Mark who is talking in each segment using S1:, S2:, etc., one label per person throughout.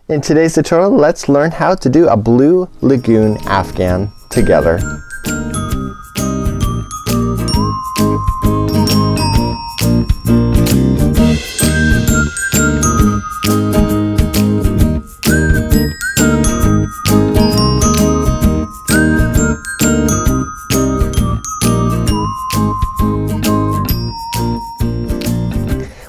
S1: In today's tutorial, let's learn how to do a blue Lagoon Afghan together.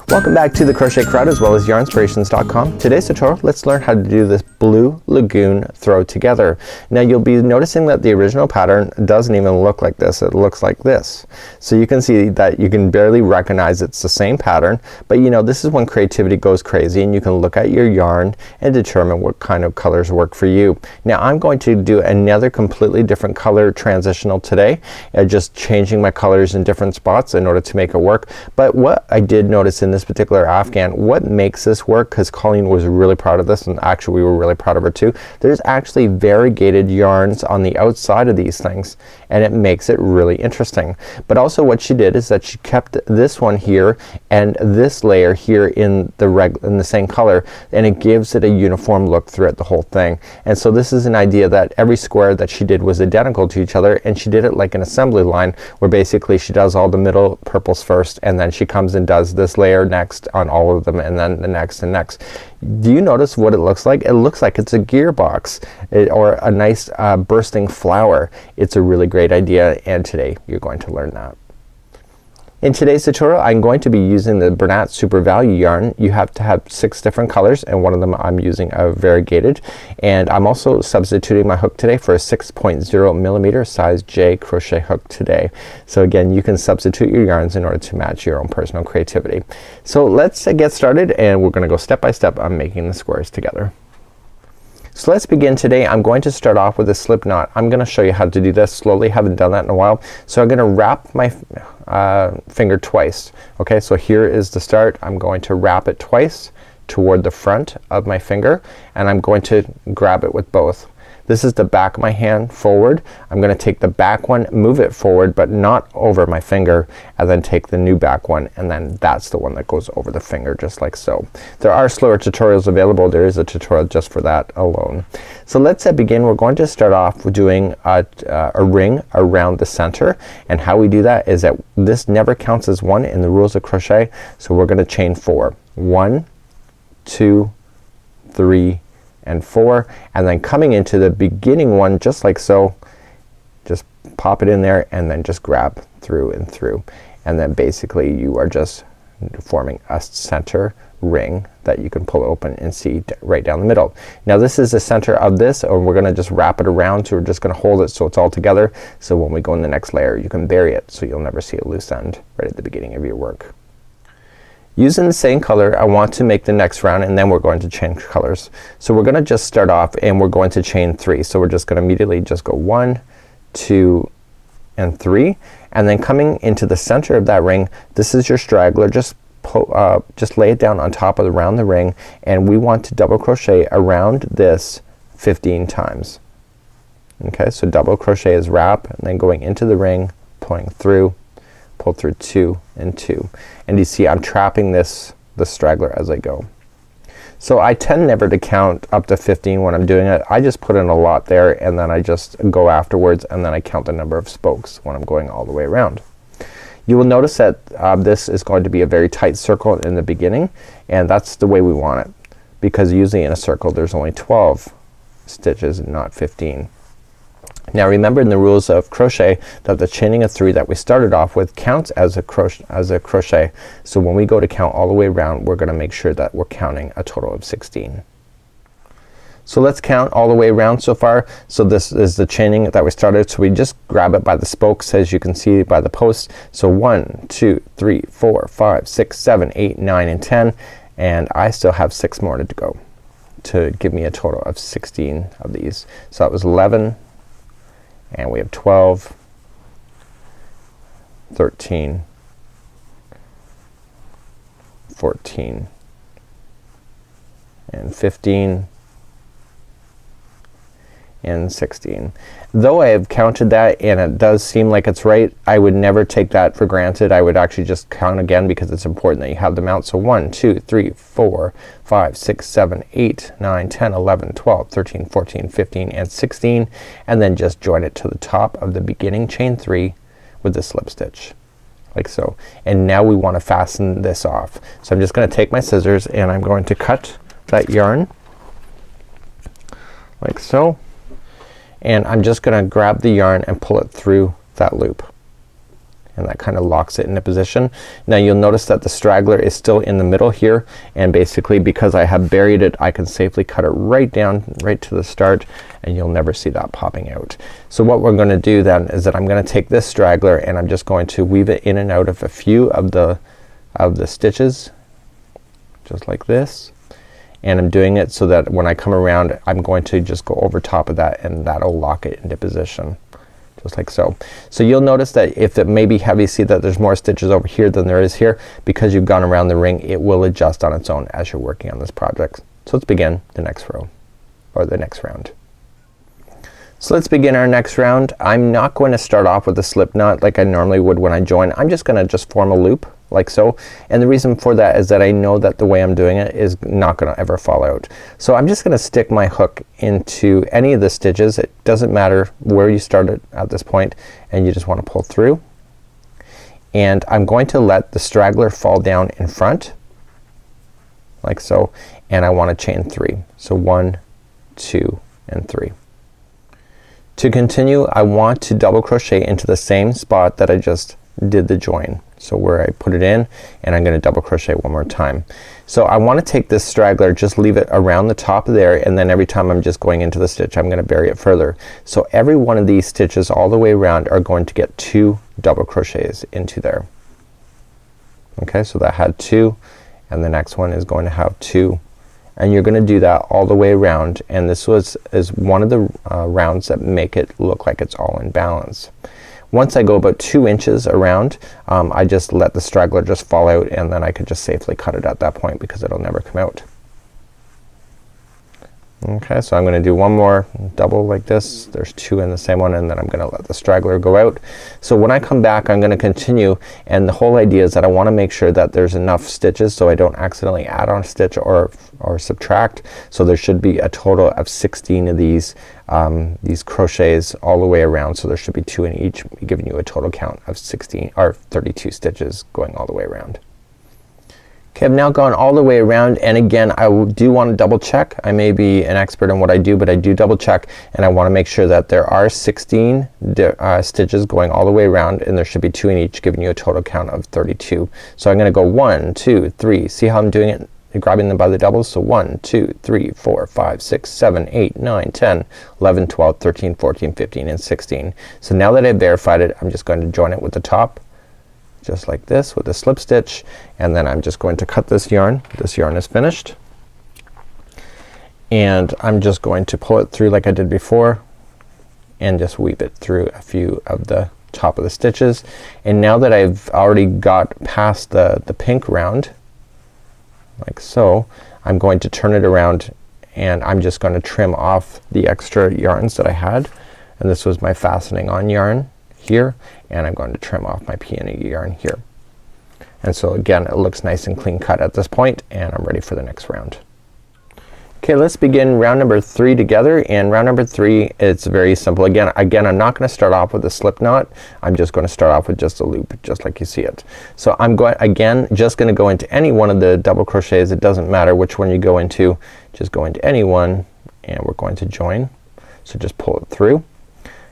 S1: Welcome back to the Crochet Crowd as well as yarnspirations.com. Today's tutorial, let's learn how to do this blue Lagoon throw together. Now you'll be noticing that the original pattern doesn't even look like this. It looks like this. So you can see that you can barely recognize it's the same pattern, but you know, this is when creativity goes crazy and you can look at your yarn and determine what kind of colors work for you. Now I'm going to do another completely different color transitional today, just changing my colors in different spots in order to make it work. But what I did notice in this particular Afghan, what makes this work, because Colleen was really proud of this and actually we were really proud of her too, there's actually variegated yarns on the outside of these things and it makes it really interesting. But also what she did is that she kept this one here and this layer here in the same color, and it gives it a uniform look throughout the whole thing. And so this is an idea that every square that she did was identical to each other, and she did it like an assembly line where basically she does all the middle purples first and then she comes and does this layer next on all of them and then the next and next. Do you notice what it looks like? It looks like it's a gearbox or a nice bursting flower. It's a really great idea and today you're going to learn that. In today's tutorial I'm going to be using the Bernat Super Value yarn. You have to have 6 different colors and one of them I'm using a variegated, and I'm also substituting my hook today for a 6.0 millimeter size J crochet hook today. So again, you can substitute your yarns in order to match your own personal creativity. So let's get started and we're gonna go step by step on making the squares together. So let's begin today. I'm going to start off with a slip knot. I'm gonna show you how to do this slowly. Haven't done that in a while. So I'm gonna wrap my finger twice. Okay, so here is the start. I'm going to wrap it twice toward the front of my finger and I'm going to grab it with both. This is the back of my hand forward. I'm gonna take the back one, move it forward but not over my finger, and then take the new back one, and then that's the one that goes over the finger just like so. There are slower tutorials available. There is a tutorial just for that alone. So let's begin. We're going to start off with doing a ring around the center, and how we do that is that this never counts as one in the rules of crochet. So we're gonna chain 4. 1, 2, 3 and 4, and then coming into the beginning one just like so, just pop it in there and then just grab through and through, and then basically you are just forming a center ring that you can pull open and see right down the middle. Now this is the center of this, and we're gonna just wrap it around, so we're just gonna hold it so it's all together, so when we go in the next layer you can bury it so you'll never see a loose end right at the beginning of your work. Using the same color I want to make the next round, and then we're going to change colors. So we're gonna just start off and we're going to chain 3. So we're just gonna immediately just go 1, 2 and 3, and then coming into the center of that ring, this is your straggler. Just lay it down on top of around the ring, and we want to double crochet around this 15 times. Okay, so double crochet is wrap and then going into the ring, pulling through, pull through 2 and 2, and you see I'm trapping the straggler as I go. So I tend never to count up to 15 when I'm doing it. I just put in a lot there and then I just go afterwards, and then I count the number of spokes when I'm going all the way around. You will notice that this is going to be a very tight circle in the beginning, and that's the way we want it, because usually in a circle there's only 12 stitches and not 15. Now remember in the rules of crochet that the chaining of 3 that we started off with counts as a crochet. So when we go to count all the way around, we're gonna make sure that we're counting a total of 16. So let's count all the way around so far. So this is the chaining that we started. So we just grab it by the spokes, as you can see by the posts. So 1, 2, 3, 4, 5, 6, 7, 8, 9 and 10, and I still have 6 more to go to give me a total of 16 of these. So that was 11, and we have 12, 13, 14 and 15 and 16. Though I have counted that and it does seem like it's right, I would never take that for granted. I would actually just count again because it's important that you have them out. So 1 2 3 4 5 6 7 8 9 10 11 12 13 14 15 and 16, and then just join it to the top of the beginning chain 3 with the slip stitch like so. And now we want to fasten this off. So I'm just gonna take my scissors and I'm going to cut that yarn like so, and I'm just gonna grab the yarn and pull it through that loop, and that kind of locks it into position. Now you'll notice that the straggler is still in the middle here, and basically because I have buried it I can safely cut it right down right to the start, and you'll never see that popping out. So what we're gonna do then is that I'm gonna take this straggler and I'm just going to weave it in and out of a few of the stitches just like this. And I'm doing it so that when I come around I'm going to just go over top of that, and that'll lock it into position just like so. So you'll notice that if it may be heavy, see that there's more stitches over here than there is here. Because you've gone around the ring, it will adjust on its own as you're working on this project. So let's begin the next row, or the next round. So let's begin our next round. I'm not going to start off with a slip knot like I normally would when I join. I'm just gonna form a loop like so, and the reason for that is that I know that the way I'm doing it is not gonna ever fall out. So I'm just gonna stick my hook into any of the stitches. It doesn't matter where you started at this point, and you just want to pull through, and I'm going to let the straggler fall down in front like so, and I want to chain 3. So 1 2 and 3. To continue I want to double crochet into the same spot that I just did the join. So where I put it in, and I'm gonna double crochet one more time. So I want to take this straggler, just leave it around the top there, and then every time I'm just going into the stitch I'm gonna bury it further. So every one of these stitches all the way around are going to get 2 double crochets into there. Okay, so that had 2, and the next one is going to have 2, and you're gonna do that all the way around, and this is one of the rounds that make it look like it's all in balance. Once I go about 2 inches around, I just let the straggler just fall out, and then I could just safely cut it at that point because it'll never come out. Okay, so I'm gonna do one more double like this. There's 2 in the same one, and then I'm gonna let the straggler go out. So when I come back I'm gonna continue, and the whole idea is that I wanna make sure that there's enough stitches so I don't accidentally add on a stitch or subtract. So there should be a total of 16 of these crochets all the way around, so there should be 2 in each, giving you a total count of 16 or 32 stitches going all the way around. Okay, I've now gone all the way around, and again I do want to double check. I may be an expert in what I do, but I do double check, and I want to make sure that there are 16 stitches going all the way around, and there should be 2 in each, giving you a total count of 32. So I'm gonna go 1 2 3. See how I'm doing it? Grabbing them by the doubles. So 1 2 3 4 5 6 7 8 9 10 11 12 13 14 15 and 16. So now that I've verified it, I'm just going to join it with the top just like this with a slip stitch, and then I'm just going to cut this yarn. This yarn is finished, and I'm just going to pull it through like I did before, and just weave it through a few of the top of the stitches. And now that I've already got past the pink round like so, I'm going to turn it around, and I'm just going to trim off the extra yarns that I had, and this was my fastening on yarn here, and I'm going to trim off my peony yarn here. And so again it looks nice and clean cut at this point, and I'm ready for the next round. Okay, let's begin round number 3 together, and round number 3 it's very simple. Again I'm not gonna start off with a slip knot. I'm just gonna start off with just a loop just like you see it. So I'm just gonna go into any one of the double crochets. It doesn't matter which one you go into, just go into any one, and we're going to join. So just pull it through.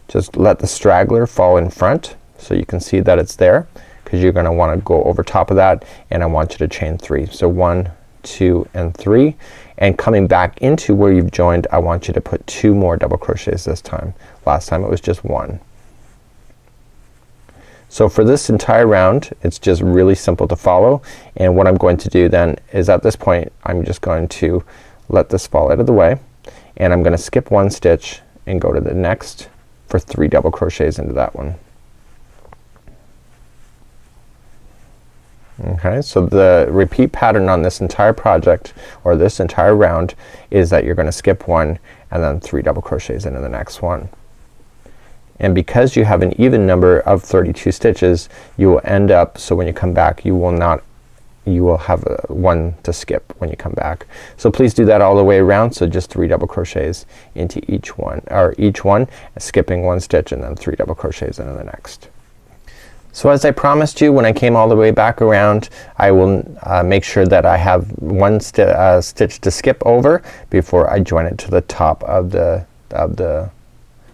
S1: Just let the straggler fall in front so you can see that it's there, because you're gonna want to go over top of that, and I want you to chain 3. So 1 2 and 3, and coming back into where you've joined I want you to put 2 more double crochets this time. Last time it was just 1. So for this entire round it's just really simple to follow, and what I'm going to do then is at this point I'm just going to let this fall out of the way, and I'm gonna skip 1 stitch and go to the next for 3 double crochets into that one. Okay, so the repeat pattern on this entire project or this entire round is that you're gonna skip one and then 3 double crochets into the next one. And because you have an even number of 32 stitches, you will end up, so when you come back you will have one to skip when you come back. So please do that all the way around. So just 3 double crochets into each one, or each one skipping 1 stitch and then 3 double crochets into the next. So as I promised you when I came all the way back around, I will make sure that I have 1 stitch to skip over before I join it to the top of the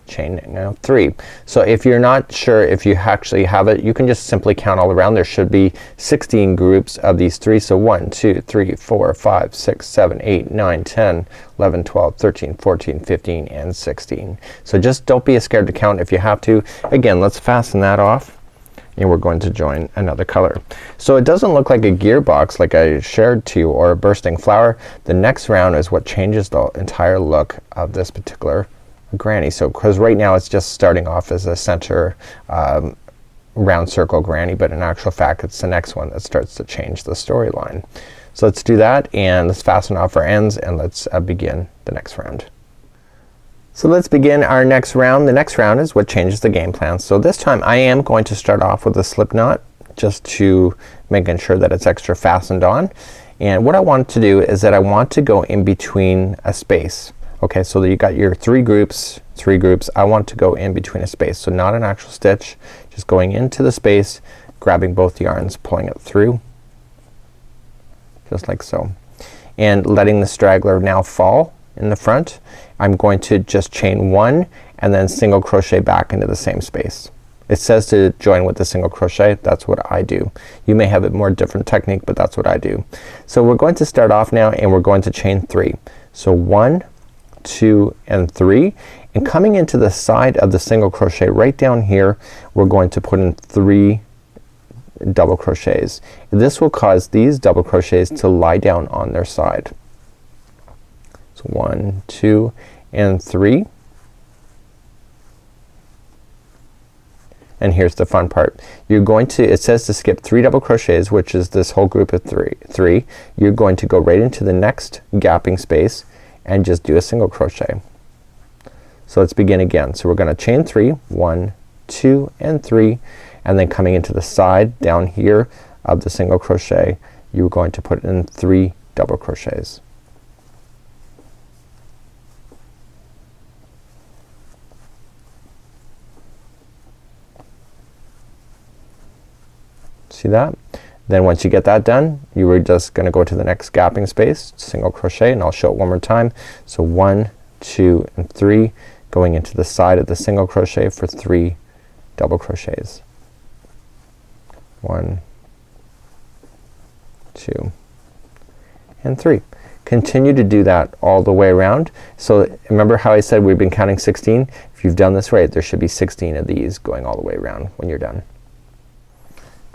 S1: chain now 3. So if you're not sure if you actually have it, you can just simply count all around. There should be 16 groups of these 3. So 1, 2, 3, 4, 5, 6, 7, 8, 9, 10, 11, 12, 13, 14, 15, and 16. So just don't be scared to count if you have to. Again, let's fasten that off and we're going to join another color. So it doesn't look like a gearbox like I shared to you, or a bursting flower. The next round is what changes the entire look of this particular granny. So because right now it's just starting off as a center round circle granny, but in actual fact it's the next one that starts to change the storyline. So let's do that and let's fasten off our ends and let's begin the next round. So let's begin our next round. The next round is what changes the game plan. So this time I am going to start off with a slip knot just to making sure that it's extra fastened on. And what I want to do is that I want to go in between a space. Okay, so you got your 3 groups. I want to go in between a space. So not an actual stitch, just going into the space, grabbing both yarns, pulling it through just like so, and letting the straggler now fall in the front. I'm going to just chain 1 and then single crochet back into the same space. It says to join with the single crochet. That's what I do. You may have a more different technique, but that's what I do. So we're going to start off now and we're going to chain 3. So 1, 2, and 3, and coming into the side of the single crochet right down here, we're going to put in 3 double crochets. This will cause these double crochets to lie down on their side. So 1, 2, and 3. And here's the fun part. You're going to, it says to skip 3 double crochets, which is this whole group of 3. You're going to go right into the next gapping space and just do a single crochet. So let's begin again. So we're gonna chain 3, 1, 2, and 3, and then coming into the side down here of the single crochet, you're going to put in 3 double crochets. See that? Then once you get that done, you are just gonna go to the next gapping space, single crochet, and I'll show it one more time. So 1, 2, and 3, going into the side of the single crochet for 3 double crochets. 1, 2, and 3. Continue to do that all the way around. So remember how I said we've been counting 16? If you've done this right, there should be 16 of these going all the way around when you're done.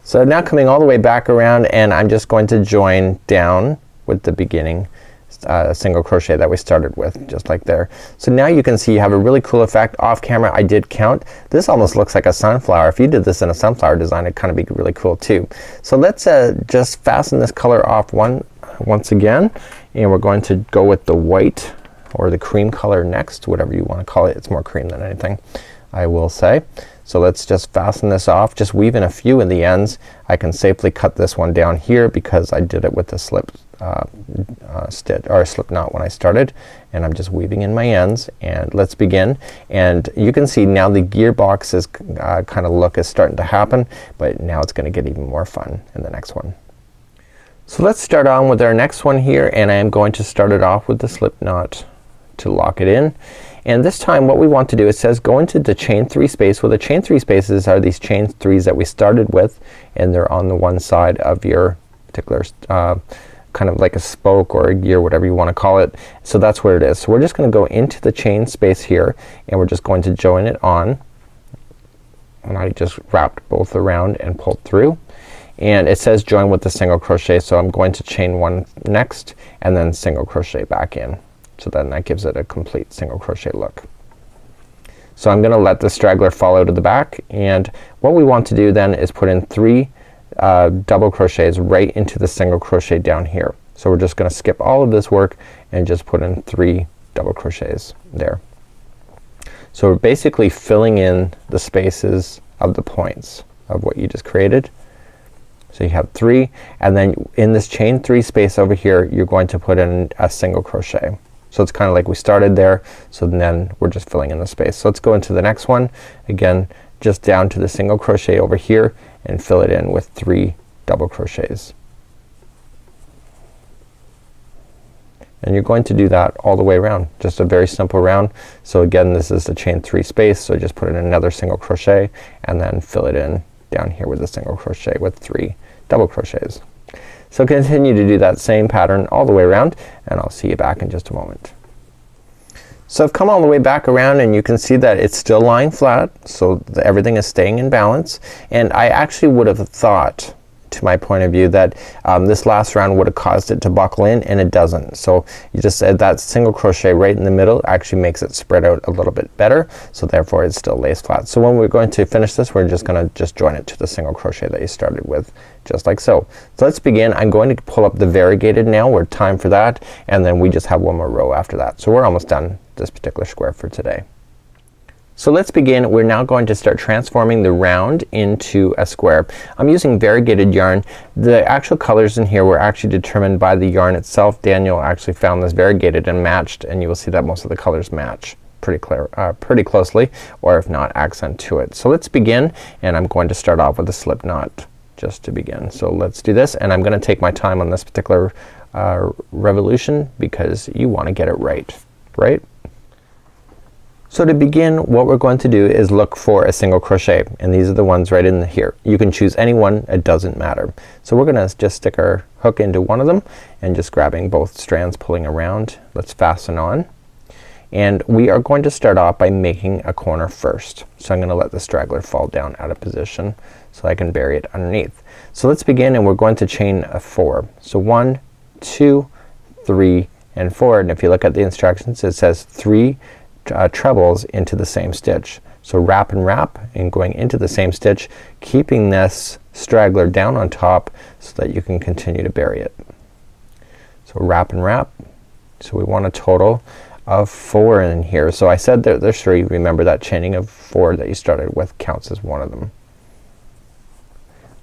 S1: So now coming all the way back around, and I'm just going to join down with the beginning single crochet that we started with, just like there. So now you can see you have a really cool effect. Off camera I did count. This almost looks like a sunflower. If you did this in a sunflower design, it'd kind of be really cool too. So let's just fasten this color off once again, and we're going to go with the white or the cream color next, whatever you want to call it. It's more cream than anything, I will say. So let's just fasten this off. Just weave in a few in the ends. I can safely cut this one down here because I did it with the slip stitch or slip knot when I started, and I'm just weaving in my ends. And let's begin. And you can see now the gearbox is kind of look is starting to happen, but now it's gonna get even more fun in the next one. So let's start on with our next one here, and I am going to start it off with the slip knot to lock it in. And this time what we want to do, it says go into the chain 3 space. Well, the chain 3 spaces are these chain 3s that we started with, and they're on the one side of your particular kind of like a spoke or a gear, whatever you want to call it. So that's where it is. So we're just gonna go into the chain space here, and we're just going to join it on. And I just wrapped both around and pulled through. And it says join with the single crochet, so I'm going to chain 1 next and then single crochet back in. So then that gives it a complete single crochet look. So I'm gonna let the straggler fall out of the back, and what we want to do then is put in 3 double crochets right into the single crochet down here. So we're just gonna skip all of this work and just put in 3 double crochets there. So we're basically filling in the spaces of the points of what you just created. So you have 3, and then in this chain 3 space over here you're going to put in a single crochet. So it's kinda like we started there, so then we're just filling in the space. So let's go into the next one. Again, just down to the single crochet over here and fill it in with 3 double crochets. And you're going to do that all the way around. Just a very simple round. So again, this is the chain 3 space, so just put in another single crochet and then fill it in down here with a single crochet with 3 double crochets. So continue to do that same pattern all the way around, and I'll see you back in just a moment. So I've come all the way back around, and you can see that it's still lying flat, so everything is staying in balance. And I actually would have thought, to my point of view, that this last round would have caused it to buckle in, and it doesn't. So you just said that single crochet right in the middle actually makes it spread out a little bit better, so therefore it still lays flat. So when we're going to finish this, we're just gonna join it to the single crochet that you started with, just like so. So let's begin. I'm going to pull up the variegated now. We're time for that, and then we just have one more row after that. So we're almost done this particular square for today. So let's begin. We're now going to start transforming the round into a square. I'm using variegated yarn. The actual colors in here were actually determined by the yarn itself. Daniel actually found this variegated and matched, and you will see that most of the colors match pretty closely, or if not, accent to it. So let's begin, and I'm going to start off with a slip knot just to begin. So let's do this, and I'm gonna take my time on this particular revolution because you want to get it right. So to begin, what we're going to do is look for a single crochet, and these are the ones right in here. You can choose any one, it doesn't matter. So we're gonna just stick our hook into one of them and just grabbing both strands, pulling around. Let's fasten on, and we are going to start off by making a corner first. So I'm gonna let the straggler fall down out of position so I can bury it underneath. So let's begin, and we're going to chain a 4. So 1, 2, 3, and 4, and if you look at the instructions it says 3 trebles into the same stitch. So wrap and wrap and going into the same stitch, keeping this straggler down on top so that you can continue to bury it. So wrap and wrap. So we want a total of 4 in here. So I said that there's 3. Remember that chaining of 4 that you started with counts as one of them.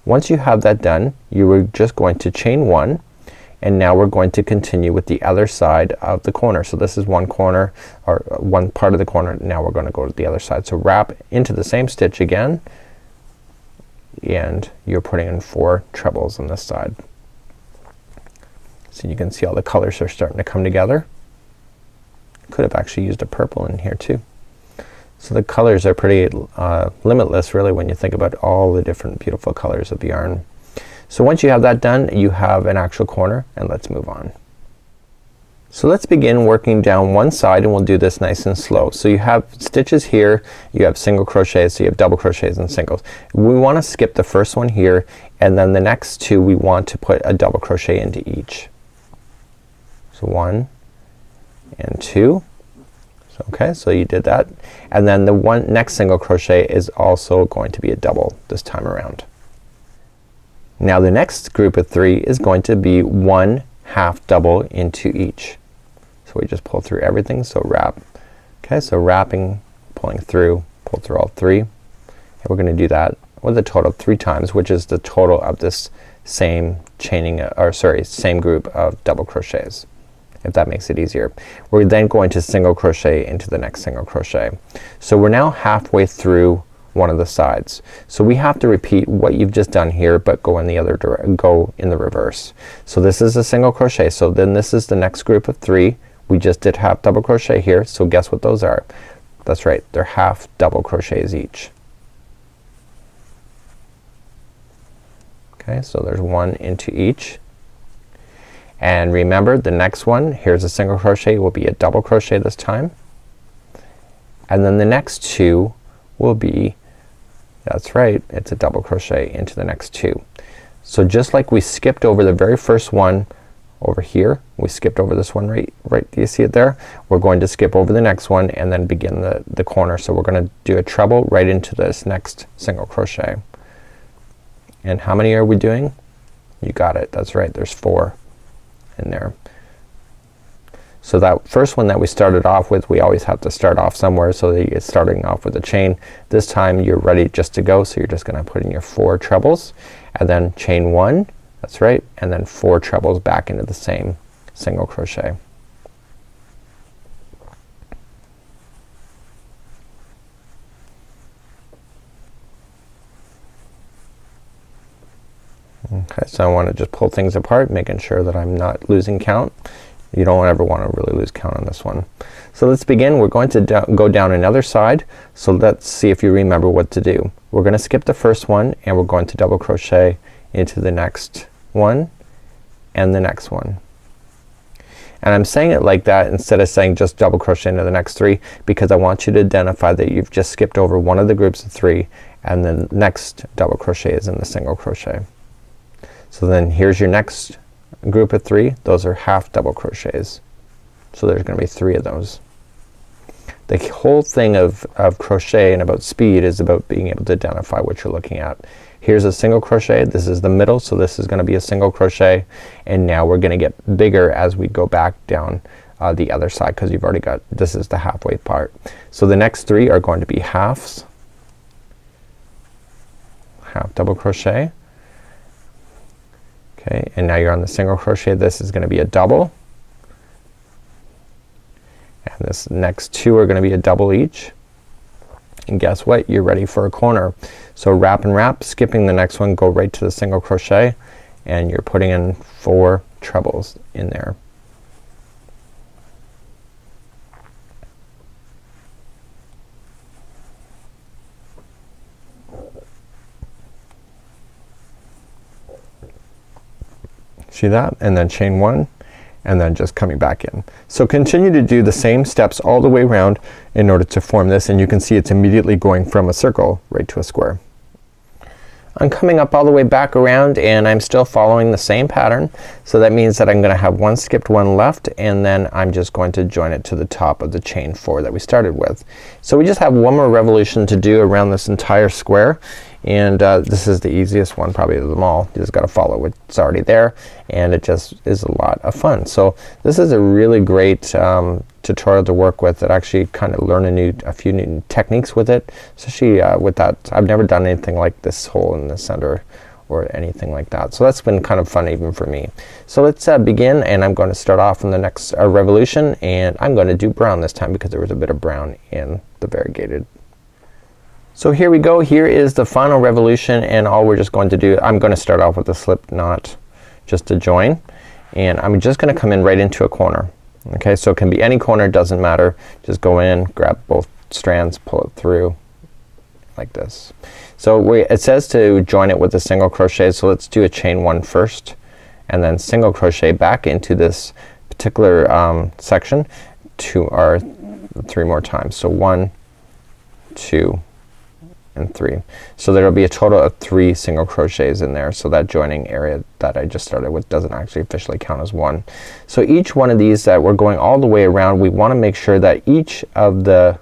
S1: Once you have that done, you are just going to chain 1, and now we're going to continue with the other side of the corner. So this is one corner, or one part of the corner. Now we're gonna go to the other side. So wrap into the same stitch again, and you're putting in 4 trebles on this side. So you can see all the colors are starting to come together. Could have actually used a purple in here too. So the colors are pretty limitless really when you think about all the different beautiful colors of yarn. So once you have that done, you have an actual corner, and let's move on. So let's begin working down one side, and we'll do this nice and slow. So you have stitches here, you have single crochets, so you have double crochets and singles. We want to skip the first one here, and then the next 2 we want to put a double crochet into each. So 1 and 2. So, okay, so you did that, and then the next single crochet is also going to be a double this time around. Now the next group of 3 is going to be 1 half double into each. So we just pull through everything. So wrap. Okay, so wrapping, pulling through, pull through all 3. And we're gonna do that with a total of 3 times, which is the total of this same chaining, or sorry, same group of double crochets, if that makes it easier. We're then going to single crochet into the next single crochet. So we're now halfway through one of the sides. So we have to repeat what you've just done here, but go in the other go in the reverse. So this is a single crochet. So then this is the next group of 3. We just did half double crochet here. So guess what those are? That's right, they're half double crochets each. Okay, so there's 1 into each. And remember the next one, here's a single crochet, will be a double crochet this time. And then the next 2 will be, that's right, it's a double crochet into the next 2. So just like we skipped over the very first one over here, we skipped over this one right, do you see it there? We're going to skip over the next one and then begin the corner. So we're gonna do a treble right into this next single crochet. And how many are we doing? You got it, that's right, there's 4 in there. So that first one that we started off with, we always have to start off somewhere, so that you're starting off with a chain. This time you're ready just to go, so you're just gonna put in your 4 trebles and then chain 1, that's right, and then 4 trebles back into the same single crochet. Okay, so I want to just pull things apart, making sure that I'm not losing count. You don't ever want to really lose count on this one. So let's begin. We're going to go down another side. So let's see if you remember what to do. We're gonna skip the first one and we're going to double crochet into the next one and the next one. And I'm saying it like that instead of saying just double crochet into the next 3, because I want you to identify that you've just skipped over one of the groups of 3 and the next double crochet is in the single crochet. So then here's your next group of 3. Those are half double crochets. So there's gonna be 3 of those. The whole thing of crochet and about speed is about being able to identify what you're looking at. Here's a single crochet. This is the middle, so this is gonna be a single crochet, and now we're gonna get bigger as we go back down the other side, because you've already got, this is the halfway part. So the next 3 are going to be halves, half double crochet. Okay, and now you're on the single crochet. This is gonna be a double, and this next 2 are gonna be a double each, and guess what, you're ready for a corner. So wrap and wrap, skipping the next one, go right to the single crochet, and you're putting in 4 trebles in there. See that? And then chain 1 and then just coming back in. So continue to do the same steps all the way around in order to form this, and you can see it's immediately going from a circle right to a square. I'm coming up all the way back around and I'm still following the same pattern. So that means that I'm gonna have one skipped one left, and then I'm just going to join it to the top of the chain 4 that we started with. So we just have one more revolution to do around this entire square, and this is the easiest one probably of them all. You just gotta follow what's already there, and it just is a lot of fun. So this is a really great tutorial to work with that actually kind of learn a few new techniques with it, especially with that. I've never done anything like this hole in the center or anything like that, so that's been kind of fun even for me. So let's begin, and I'm going to start off in the next revolution, and I'm going to do brown this time because there was a bit of brown in the variegated. So here we go. Here is the final revolution, and all we're just going to do, I'm going to start off with a slip knot just to join, and I'm just going to come in right into a corner. Okay, so it can be any corner, doesn't matter. Just go in, grab both strands, pull it through like this. So it says to join it with a single crochet, so let's do a chain 1 first and then single crochet back into this particular section to our 3 more times. So 1, 2 and 3. So there will be a total of 3 single crochets in there, so that joining area that I just started with doesn't actually officially count as one. So each one of these that we're going all the way around, we want to make sure that each of the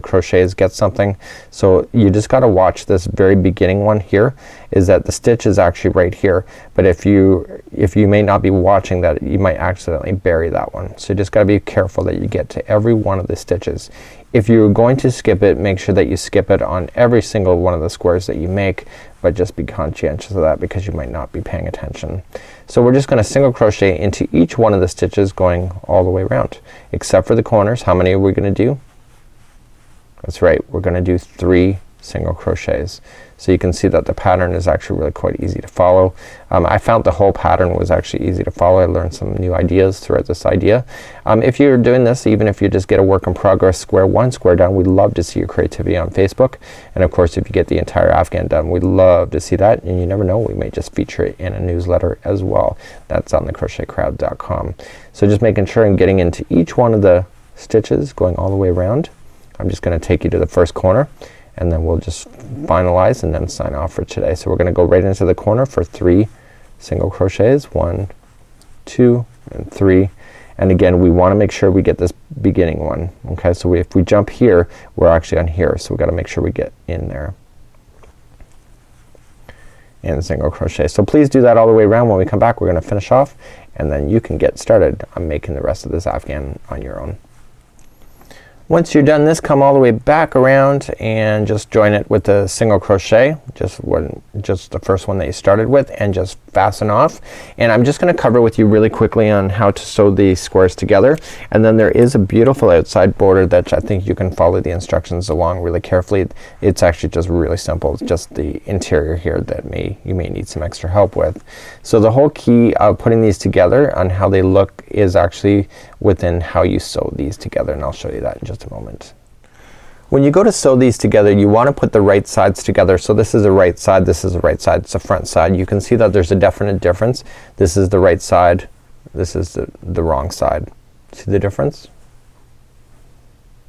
S1: crochets gets something. So you just gotta watch this very beginning one here, is that the stitch is actually right here, but if you may not be watching that, you might accidentally bury that one. So you just gotta be careful that you get to every one of the stitches. If you're going to skip it, make sure that you skip it on every single one of the squares that you make, but just be conscientious of that because you might not be paying attention. So we're just gonna single crochet into each one of the stitches going all the way around, except for the corners. How many are we gonna do? That's right, we're gonna do 3 single crochets. So you can see that the pattern is actually really quite easy to follow. I found the whole pattern was actually easy to follow. I learned some new ideas throughout this idea. If you're doing this, even if you just get a work in progress square 1, square done, we'd love to see your creativity on Facebook. And of course if you get the entire Afghan done, we'd love to see that, and you never know, we may just feature it in a newsletter as well. That's on thecrochetcrowd.com. So just making sure I'm getting into each one of the stitches going all the way around. I'm just gonna take you to the first corner, and then we'll just finalize and then sign off for today. So we're gonna go right into the corner for 3 single crochets, 1, 2 and 3, and again we want to make sure we get this beginning one. Okay, so if we jump here, we're actually on here, so we gotta make sure we get in there. and single crochet. So please do that all the way around. When we come back, we're gonna finish off and then you can get started on making the rest of this Afghan on your own. Once you're done this, come all the way back around and just join it with the single crochet, just the first one that you started with, and just fasten off. And I'm just gonna cover with you really quickly on how to sew these squares together, and then there is a beautiful outside border that I think you can follow the instructions along really carefully. It's actually just really simple. It's just the interior here that you may need some extra help with. So the whole key of putting these together on how they look is actually within how you sew these together, and I'll show you that in just a moment. When you go to sew these together, you want to put the right sides together. So this is the right side, this is the right side, it's the front side. You can see that there's a definite difference. This is the right side, this is the wrong side. See the difference?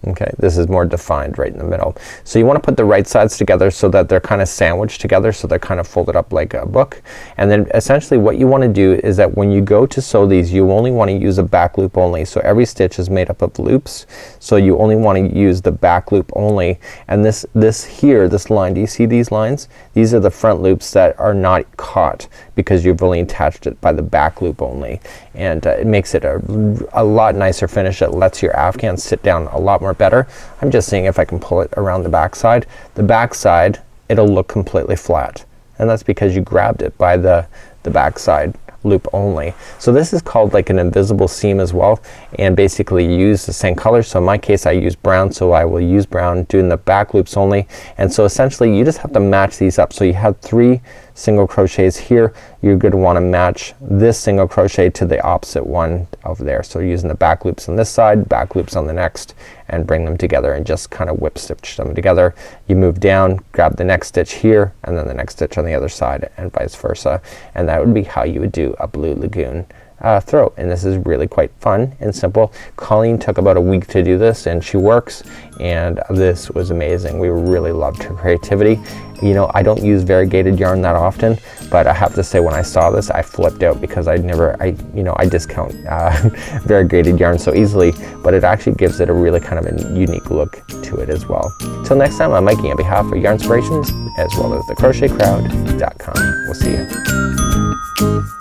S1: Okay, this is more defined right in the middle. So you want to put the right sides together so that they're kind of sandwiched together, so they're kind of folded up like a book. And then essentially what you want to do is that when you go to sew these, you only want to use a back loop only. So every stitch is made up of loops, so you only want to use the back loop only. And this here, this line, do you see these lines? These are the front loops that are not caught because you've only attached it by the back loop only. And it makes it a lot nicer finish. It lets your Afghan sit down a lot more better. I'm just seeing if I can pull it around the back side. The back side, it'll look completely flat, and that's because you grabbed it by the back side loop only. So this is called like an invisible seam as well, and basically you use the same color. So in my case I use brown, so I will use brown doing the back loops only. And so essentially you just have to match these up. So you have 3 single crochets here. You're going to want to match this single crochet to the opposite one over there. So using the back loops on this side, back loops on the next, and bring them together and just kind of whip stitch them together. You move down, grab the next stitch here, and then the next stitch on the other side, and vice versa. And that would be how you would do a blue Lagoon throw. And this is really quite fun and simple. Colleen took about a week to do this, and she works, and this was amazing. We really loved her creativity. You know, I don't use variegated yarn that often, but I have to say when I saw this I flipped out because I discount variegated yarn so easily, but it actually gives it a really kind of a unique look to it as well. Till next time, I'm Mikey on behalf of Yarnspirations as well as thecrochetcrowd.com. We'll see you.